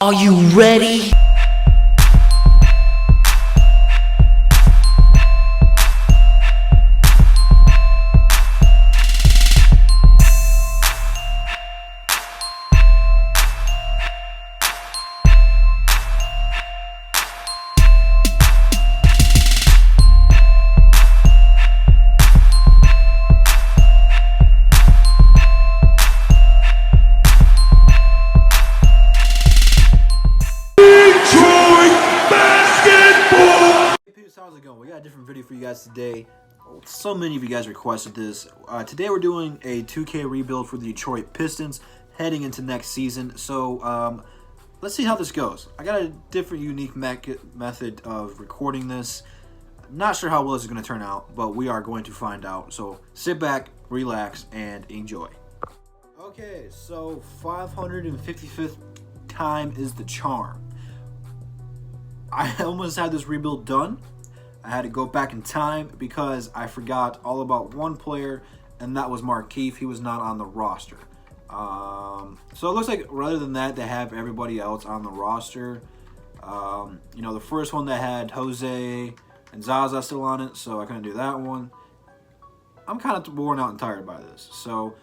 Are you ready? How's it going? We got a different video for you guys today. So many of you guys requested this. Today we're doing a 2K rebuild for the Detroit Pistons heading into next season. So let's see how this goes. I got a different unique method of recording this. Not sure how well this is going to turn out, but we are going to find out. So sit back, relax, and enjoy. Okay, so 555th time is the charm. I almost had this rebuild done. I had to go back in time because I forgot all about one player, and that was Markeith. He was not on the roster. So it looks like rather than that, they have everybody else on the roster. You know, the first one that had Jose and Zaza still on it, so I couldn't do that one. I'm kind of worn out and tired by this. So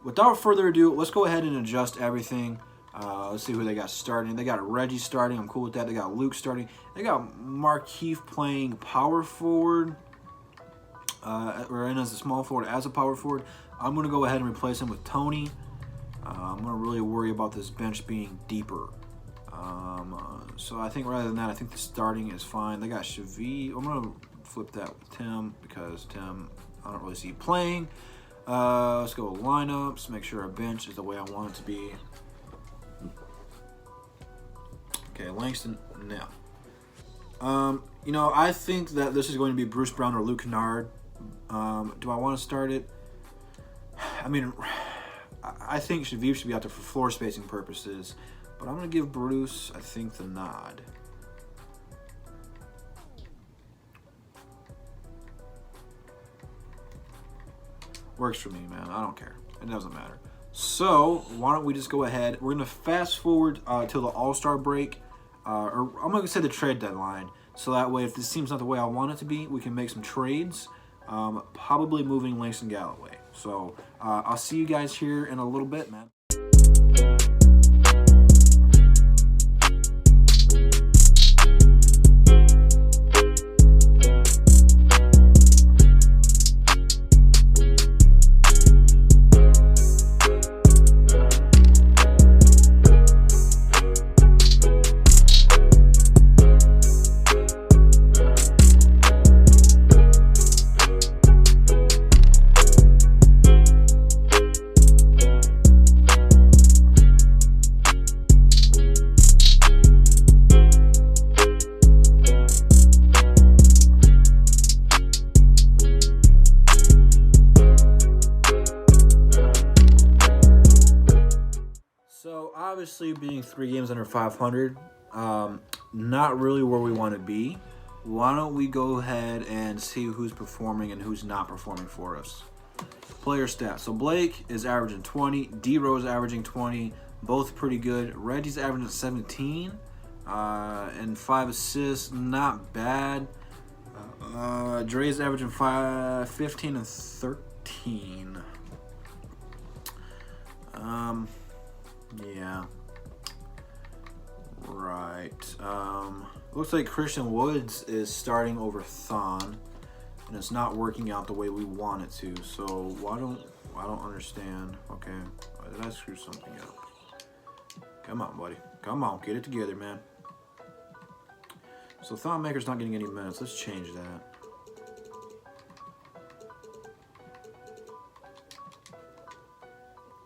without further ado, let's go ahead and adjust everything. Let's see who they got starting. They got Reggie starting. I'm cool with that. They got Luke starting. They got Markeith playing power forward. Or in as a small forward, as a power forward. I'm going to go ahead and replace him with Tony. I'm going to really worry about this bench being deeper. So I think rather than that, I think the starting is fine. They got Shavi. I'm going to flip that with Tim because Tim, I don't really see playing. Let's go with lineups. Make sure our bench is the way I want it to be. Okay, Langston, now. You know, I think that this is going to be Bruce Brown or Luke Kennard. Do I want to start it? I mean, I think Shaviv should be out there for floor spacing purposes, but I'm going to give Bruce, I think, the nod. Works for me, man. I don't care. It doesn't matter. So, why don't we just go ahead. We're going to fast forward till the All-Star break. Or I'm going to say the trade deadline. So that way, if this seems not the way I want it to be, we can make some trades. Probably moving Langston Galloway. So, I'll see you guys here in a little bit, man. Obviously, being 3 games under 500, not really where we want to be. Why don't we go ahead and see who's performing and who's not performing for us? Player stats. So Blake is averaging 20. D-Rose averaging 20. Both pretty good. Reggie's averaging 17 and 5 assists. Not bad. Dre's averaging 15 and 13. Yeah. Right. Looks like Christian Woods is starting over Thon, and it's not working out the way we want it to. So I don't understand. Okay. Why did I screw something up? Come on, buddy. Come on, get it together, man. So Thon Maker's not getting any minutes. Let's change that.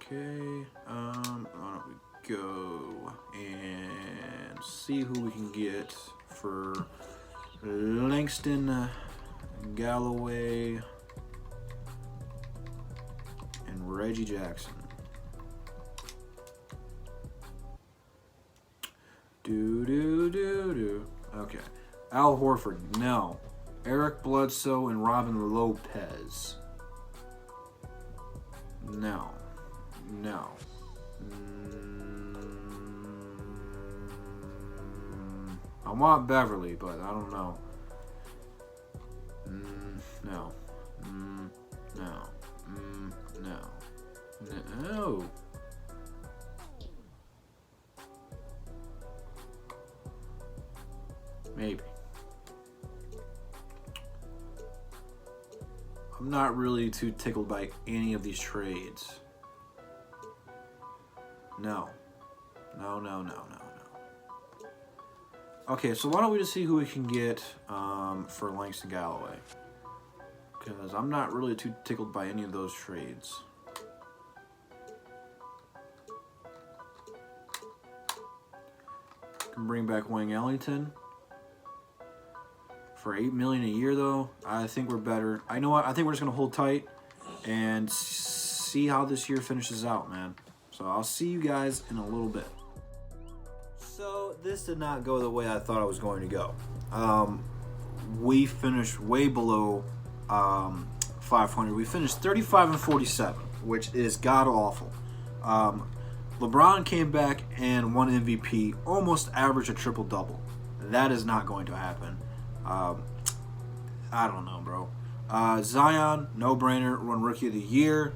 Okay, why don't we go and see who we can get for Langston Galloway and Reggie Jackson. Okay, Al Horford, no. Eric Bledsoe and Robin Lopez. No. No. I want Beverly, but I don't know. No. No. No. No. Maybe. I'm not really too tickled by any of these trades. No. No. Okay, so why don't we just see who we can get for Langston Galloway? Because I'm not really too tickled by any of those trades. Can bring back Wayne Ellington for $8 million a year, though. I think we're better. I know what. I think we're just gonna hold tight and see how this year finishes out, man. So I'll see you guys in a little bit. So this did not go the way I thought it was going to go. We finished way below 500. We finished 35-47, which is god awful. LeBron came back and won MVP, almost averaged a triple double. That is not going to happen. I don't know, bro. Zion, no brainer, won Rookie of the Year.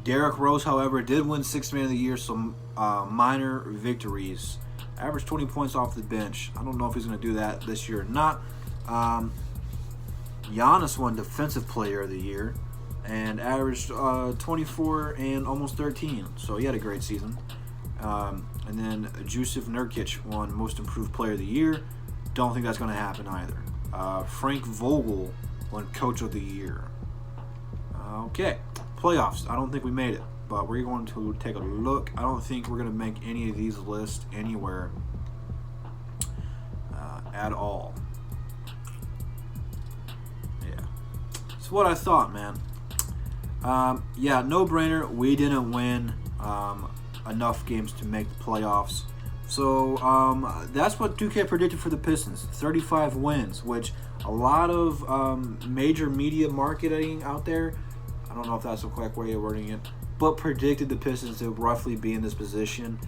Derrick Rose, however, did win Sixth Man of the Year, so minor victories. Averaged 20 points off the bench. I don't know if he's going to do that this year or not. Giannis won Defensive Player of the Year and averaged 24 and almost 13. So he had a great season. And then Jusuf Nurkic won Most Improved Player of the Year. Don't think that's going to happen either. Frank Vogel won Coach of the Year. Okay, playoffs. I don't think we made it, but we're going to take a look. I don't think we're going to make any of these lists anywhere at all. Yeah, it's what I thought, man. Yeah, no brainer. We didn't win enough games to make the playoffs. So that's what 2K predicted for the Pistons, 35 wins, which a lot of major media marketing out there, I don't know if that's the correct way of wording it, but predicted the Pistons to roughly be in this position.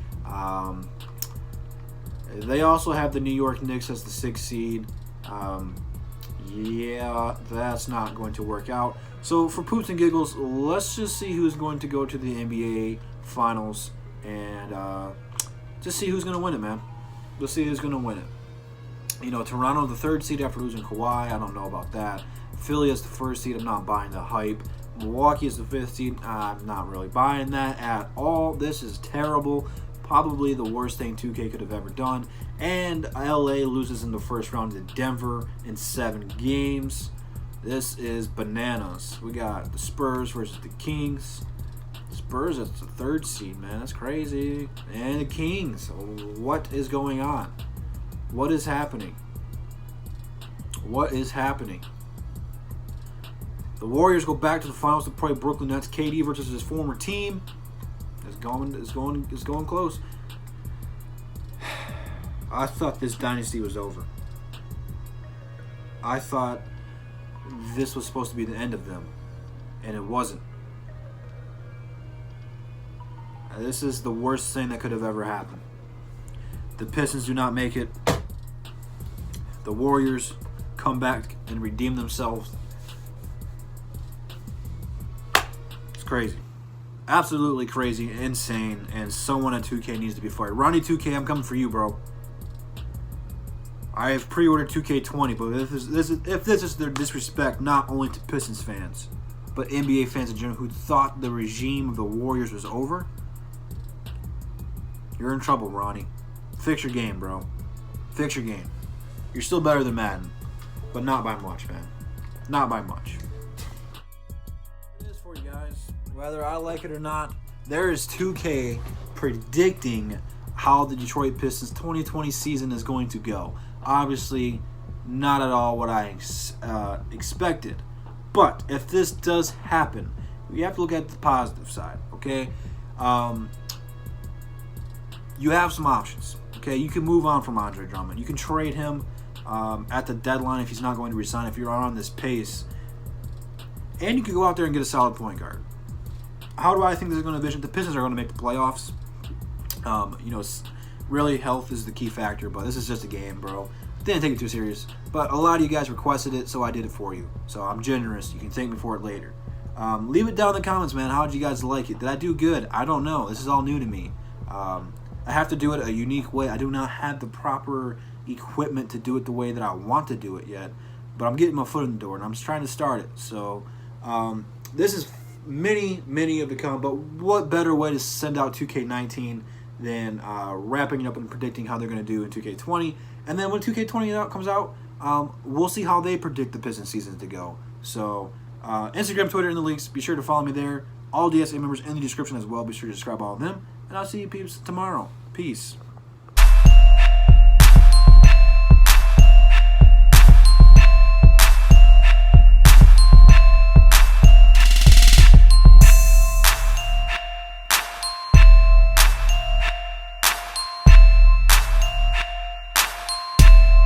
They also have the New York Knicks as the 6th seed. Yeah, that's not going to work out. So for poops and giggles, let's just see who's going to go to the NBA Finals and just see who's going to win it, man. Let's see who's going to win it. You know, Toronto, the 3rd seed after losing Kawhi. I don't know about that. Philly is the 1st seed. I'm not buying the hype. Milwaukee is the 5th seed. I'm not really buying that at all. This is terrible. Probably the worst thing 2K could have ever done. And LA loses in the first round to Denver in 7 games. This is bananas. We got the Spurs versus the Kings. Spurs, that's the 3rd seed, man. That's crazy. And the Kings. What is going on? What is happening? What is happening? The Warriors go back to the finals to play Brooklyn Nets. KD versus his former team. It's going close. I thought this dynasty was over. I thought this was supposed to be the end of them, and it wasn't. This is the worst thing that could have ever happened. The Pistons do not make it. The Warriors come back and redeem themselves. It's crazy. Absolutely crazy, insane, and someone at 2K needs to be fired. Ronnie 2K, I'm coming for you, bro. I have pre-ordered 2K20, but if this is their disrespect, not only to Pistons fans, but NBA fans in general who thought the regime of the Warriors was over, you're in trouble, Ronnie. Fix your game, bro. Fix your game. You're still better than Madden, but not by much, man. Not by much. It is for you guys. Whether I like it or not, there is 2K predicting how the Detroit Pistons 2020 season is going to go. Obviously, not at all what I expected. But if this does happen, we have to look at the positive side, okay? You have some options, okay? You can move on from Andre Drummond. You can trade him at the deadline if he's not going to resign, if you're on this pace. And you can go out there and get a solid point guard. How do I think this is going to vision? The Pistons are going to make the playoffs. Really, health is the key factor, but this is just a game, bro. Didn't take it too serious. But a lot of you guys requested it, so I did it for you. So I'm generous. You can thank me for it later. Leave it down in the comments, man. How did you guys like it? Did I do good? I don't know. This is all new to me. I have to do it a unique way. I do not have the proper equipment to do it the way that I want to do it yet. But I'm getting my foot in the door, and I'm just trying to start it. So this is many have become. But what better way to send out 2K19 than wrapping it up and predicting how they're going to do in 2K20? And then when 2K20 comes out, we'll see how they predict the Pistons seasons to go. So Instagram, Twitter, in the links. Be sure to follow me there. All DSA members in the description as well. Be sure to subscribe all of them. And I'll see you peeps tomorrow. Peace.